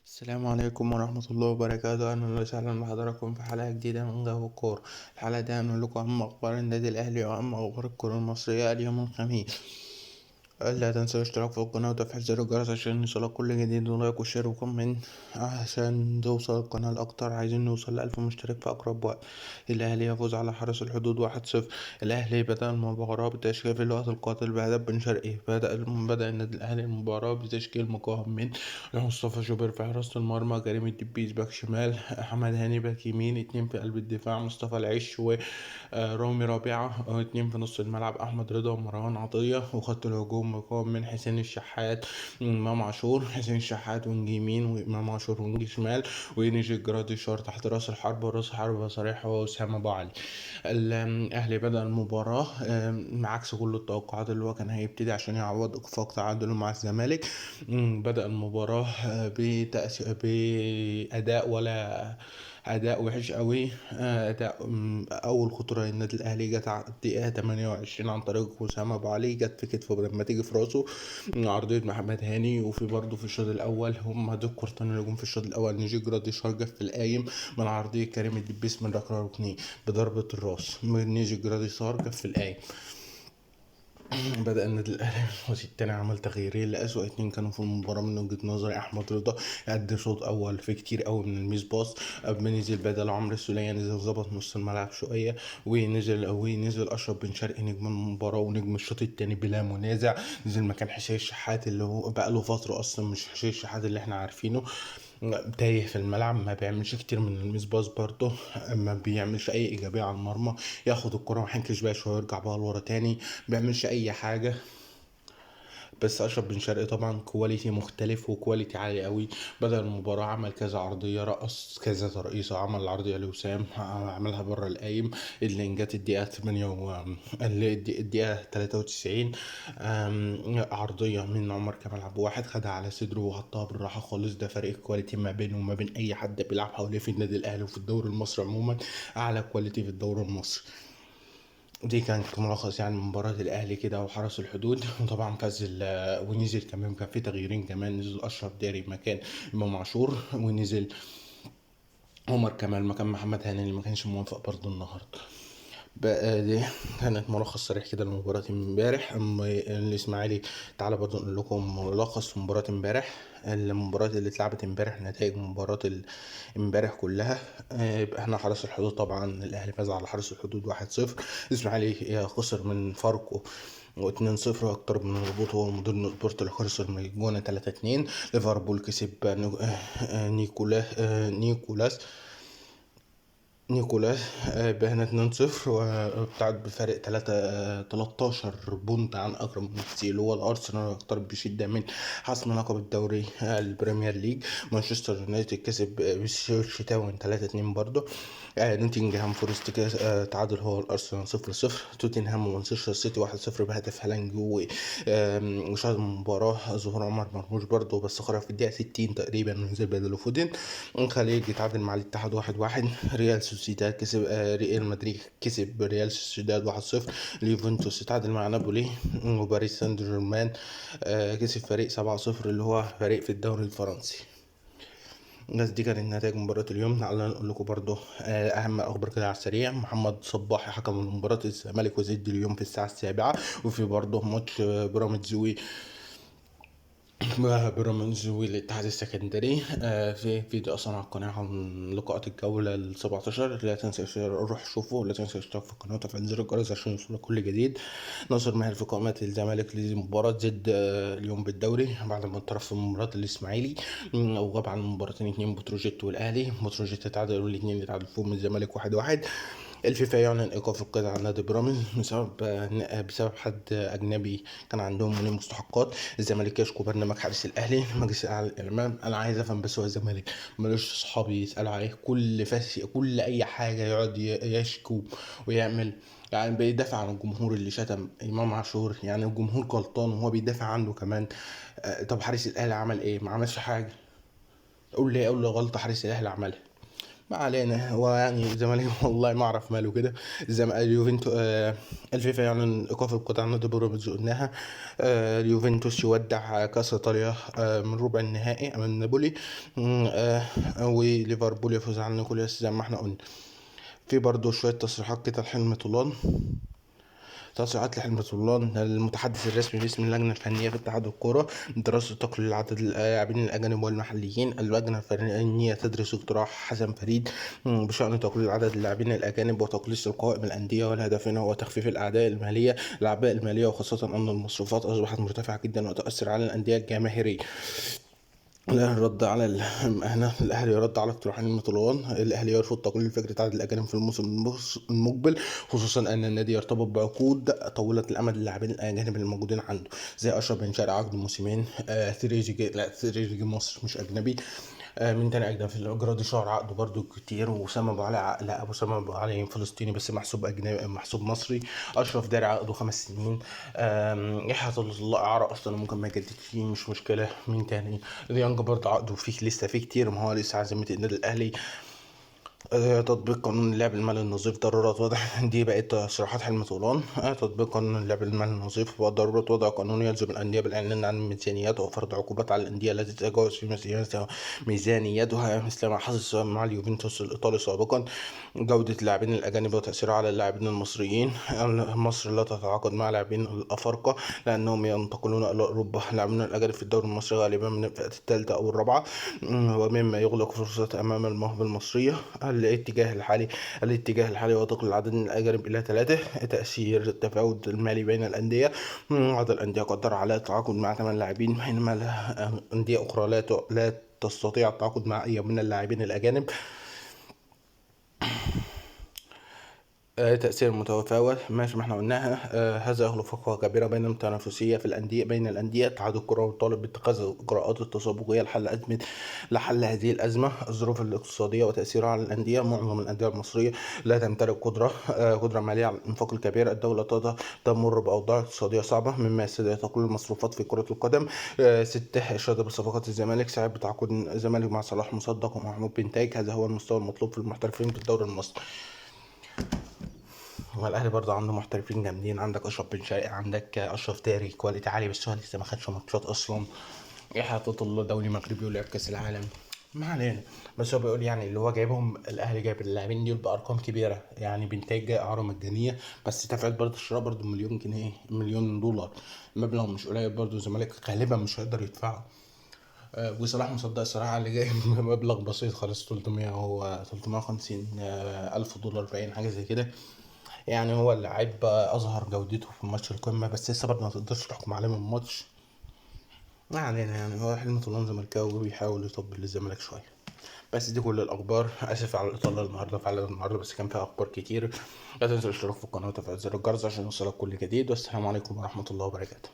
السلام عليكم ورحمة الله وبركاته. أهلا وسهلا بحضراتكم في حلقة جديدة من جو الكورة. الحلقة دي هنقول لكم أهم أخبار النادي الأهلي وأهم أخبار الكرة المصرية اليوم الخميس. لا تنسوا الاشتراك في القناة وتفعيل زر الجرس عشان يوصلك كل جديد، ولايك وشير وكومنت عشان توصل القناة لأكتر. عايزين نوصل ل1000 مشترك في أقرب وقت. الأهلي يفوز على حرس الحدود 1-0. الأهلي بدأ المباراة بتشكيل في الوقت القاتل بهدف بن شرقي. بدأ النادي الأهلي المباراة بتشكيل مكون من مصطفى شوبير في حراسة المرمى، كريم الدبيس باك شمال، أحمد هاني باك يمين، اتنين في قلب الدفاع مصطفى العش ورامي ربيعة، اتنين في نص الملعب أحمد رضا ومروان عطية، وخط الهجوم مكون من حسين الشحات وإمام عاشور. حسين الشحات وينج يمين وإمام عاشور وينج شمال، ونيجي جراديشار تحت رأس الحرب، ورأس حربة صريح هو أسامة أبو علي. الأهلي بدأ المباراة عكس كل التوقعات اللي هو كان هيبتدي عشان يعوض إخفاق تعادله مع الزمالك. بدأ المباراة بأداء ولا أداء وحش قوي. أداء أول خطورة للنادي الأهلي جت على الدقيقة 28 عن طريق وسام أبو علي، جت في كتفه لما تيجي في راسه من عرضية محمد هاني. وفي برضه في الشوط الأول هم دول الكورتين اللي جم في الشوط الأول، نيجي جراديشار جت في القايم من عرضية كريم الدبيس من ركلة ركنية بضربة الراس من نيجي جراديشار جت في القايم. بدأ النادي الأهلي الشوط التاني عمل تغييرين لأسوأ اتنين كانوا في المباراة من وجهة نظري. أحمد رضا قد شوط أول في كتير قوي من الميس باص. نزل بدل عمرو السولية، نزل ظبط نص الملعب شوية، ونزل أشرف بن شرقي نجم المباراة ونجم الشوط التاني بلا منازع. نزل مكان حسين الشحات اللي هو بقاله فترة أصلا مش حسين الشحات اللي احنا عارفينه. تايه في الملعب، ما بيعملش كتير من الميس باص برضه، ما بيعملش اي ايجابيه على المرمى. ياخد الكره ويحنكش بيها شويه ويرجع بقى لورا تاني، بيعملش اي حاجه. بس اشرف بن شرقي طبعا كواليتي مختلف وكواليتي عالي قوي. بدأ المباراة عمل كذا عرضية، رقص كذا ترقيصة، عمل العرضية لوسام عملها بره القايم اللي جت الدقيقة 8 الدقيقة 93. عرضية من عمر كمال عبد الواحد خدها على صدره وحطها بالراحة خالص. ده فرق الكواليتي ما بينه وما بين أي حد بيلعب حواليه في النادي الأهلي وفي الدوري المصري عموما، أعلى كواليتي في الدوري المصري. دي كانت ملخص يعني مباراة الأهلي كده وحرس الحدود. وطبعا فاز ونزل كمان، كان في تغييرين كمان، نزل أشرف داري مكان إمام عاشور، ونزل عمر كمال مكان محمد هاني اللي ما كانش موافق برضه النهارده. بقى دي كانت ملخص صريح كده لمباراة امبارح. اما الاسماعيلي، تعالى برضه نقول لكم ملخص مباراة امبارح. المباراة اللي اتلعبت امبارح، نتائج مباراة امبارح كلها. يبقى احنا حرس الحدود طبعا الاهلي فاز على حرس الحدود 1-0. الاسماعيلي خسر من فاركو و2-0 اكتر من الهبوط. هو مدير سبورت اللي خسر من الجونة 3-2. ليفربول كسب نيكولاس نيكولاس بهنا 2-0، وابتعد بفارق 13 بونت عن أقرب منافسيه اللي هو الأرسنال، يقترب بشدة من حسم لقب الدوري البريمير ليج. مانشستر يونايتد كسب بشتاون 3-2 برضه. نوتنجهام فورست تعادل هو الأرسنال 0-0. توتنهام ومانشستر سيتي 1-0 بهدف هالاند. وشاهد المباراة ظهور عمر مرموش برضه، بس خرج في الدقيقة 60 تقريبا ونزل بدله فودن. الخليج يتعادل مع الاتحاد 1-1. ريال سوسيداد كسب ريال مدريد كسب ريال سوسيداد 1-0. اليوفنتوس اتعادل مع نابولي. وباريس سان جيرمان كسب فريق 7-0 اللي هو فريق في الدوري الفرنسي. الناس دي كانت نتائج مباراة اليوم. تعالى نقول لكم برضو أهم أخبار كده على السريع. محمد صباحي حكم مباراة الزمالك وزد اليوم في الساعة 7. وفي برضو ماتش بيراميدز بيراميدز والاتحاد السكندري. في فيديو اصلا على القناه عن لقاءات الجوله ال17. لا تنسى روح شوفه، ولا تنسى اشتراك في القناه وتفعيل زر الجرس عشان يوصلك كل جديد. ناصر ماهر في قائمه الزمالك لمباراه زد اليوم بالدوري بعد ما اتطرف في مباراه الاسماعيلي. وغاب عن مباراتين اتنين، بتروجيت والاهلي. بتروجيت اتعادل والاثنين اتعادلوا فيهم الزمالك 1-1. الفيفا يعلن ايقاف القيد عن نادي بيراميدز بسبب حد اجنبي كان عندهم من المستحقات. الزمالك يشكو برنامج حارس الاهلي مجلس الاعلى للاعلام. انا عايز افهم بس، هو الزمالك ملوش صحابي يسالوا عليه كل اي حاجه يقعد يشكو ويعمل؟ يعني بيدافع عن الجمهور اللي شتم امام عاشور، يعني الجمهور غلطان وهو بيدافع عنه كمان. طب حارس الاهلي عمل ايه؟ ما عملش حاجه. قول لي غلطه حارس الاهلي عملها. ما علينا. هو يعني الزمالك والله ما اعرف ماله كده. اليوفنتوس الفيفا يعلن ايقاف القطع ضد بيراميدز قلناها. اليوفنتوس يودع كاس ايطاليا من ربع النهائي امام نابولي. وليفربول يفوز على نيكولاس زي ما احنا قلنا. في برضه شويه تصريحات كده لحلم طولان. تصريحات لحلمي طولان المتحدث الرسمي باسم اللجنة الفنية في اتحاد الكرة: دراسة تقليل عدد اللاعبين الأجانب والمحليين. اللجنة الفنية تدرس اقتراح حسن فريد بشأن تقليل عدد اللاعبين الأجانب وتقليص القوائم الأندية، والهدف منه هو تخفيف الأعباء المالية، وخاصة أن المصروفات أصبحت مرتفعة جدا وتؤثر على الأندية الجماهيرية. الاهلي رد على اقتراح المطلوبان. الاهلي يرفض تقليل فكره عدد الاجانب في الموسم المقبل، خصوصا ان النادي يرتبط بعقود طويله الامد للاعبين الاجانب الموجودين عنده، زي اشرف بن شرقي عقد موسمين. تريزيجيه، لا تريزيجيه مصر مش اجنبي. من تاني أجنبي في الجرادي شهر عقده برضو كتير. وأسامة أبو علي لا أبو أسامة أبو علي فلسطيني بس محسوب أجنبي، محسوب مصري. أشرف داري عقده 5 سنين. يحيى الله إعارة أصلا ممكن ما يجدد فيه مش مشكلة. مين تاني؟ ديانج برضه عقده فيه لسه فيه كتير، ما هو لسه عزيمة النادي الأهلي. تطبيق قانون اللعب المالي النظيف ضرورة وضع دي بقت تصريحات حلمي طولان. تطبيق قانون اللعب المالي النظيف وضرورة وضع قانون يلزم الأندية بالإعلان عن الميزانيات وفرض عقوبات على الأندية التي تتجاوز في ميزانيتها، مثل ما حدث مع اليوفنتوس الإيطالي سابقا. جودة اللاعبين الأجانب وتأثيرها على اللاعبين المصريين. مصر لا تتعاقد مع لاعبين الأفارقة لأنهم ينتقلون إلى أوروبا. اللاعبين الأجانب في الدوري المصري غالبا من الفئة الثالثة أو الرابعة، ومما يغلق فرصة أمام المواهب المصرية. الاتجاه الحالي هو تقليل عدد الأجانب إلى 3. تأثير التفاوت المالي بين الأندية. بعض الأندية قدر على التعاقد مع 8 لاعبين، بينما أندية أخرى لا تستطيع التعاقد مع أي من اللاعبين الأجانب. تأثير متفاوت ماشي ما احنا قلناها. هذا يخلق فجوة كبيرة بين التنافسية في الأندية بين الأندية. اتحاد الكرة والطالب باتخاذ الإجراءات التسابقية لحل هذه الأزمة. الظروف الاقتصادية وتأثيرها على الأندية. معظم الأندية المصرية لا تمتلك قدرة مالية على الإنفاق الكبير. الدولة تمر بأوضاع اقتصادية صعبة مما يستدعي تقليل المصروفات في كرة القدم. 6. إشادة بصفقات الزمالك. ساعد بتعاقد الزمالك مع صلاح مصدق ومحمود بنتايج. هذا هو المستوى المطلوب في المحترفين في الدوري المصري. والاهلي برضه عنده محترفين جامدين. عندك اشرف بن شرقي، عندك اشرف تاري كواليتي عالي، بس هو لسه ما خدش ماتشات اصلا. يحيى الله دولي مغربي ولعب كاس العالم. ما علينا. بس هو بيقول يعني اللي هو جايبهم، الاهلي جايب اللاعبين دول بارقام كبيره، يعني بنتاج اعاره مجانيه، بس دفعت برضه الشراء برضه مليون جنيه، مليون دولار. مبلغ مش قليل برضه. الزمالك غالبا مش هيقدر يدفعه. وصلاح مصدق الصراحة اللي جاي مبلغ بسيط خالص، 300 هو 350 ألف دولار باين حاجة زي كده. يعني هو اللعيب اظهر جودته في ماتش القمه، بس لسه برضه ما تقدرش تحكم عليه من الماتش. ما علينا. يعني هو حلمي طولان زملكاوي وبيحاول يطبل للزمالك شويه. بس دي كل الاخبار. اسف على الاطاله النهارده في حلقه النهارده، بس كان فيها اخبار كتير. لا تنسوا الاشتراك في القناه وتفعيل زر الجرس عشان يوصلك كل جديد. والسلام عليكم ورحمه الله وبركاته.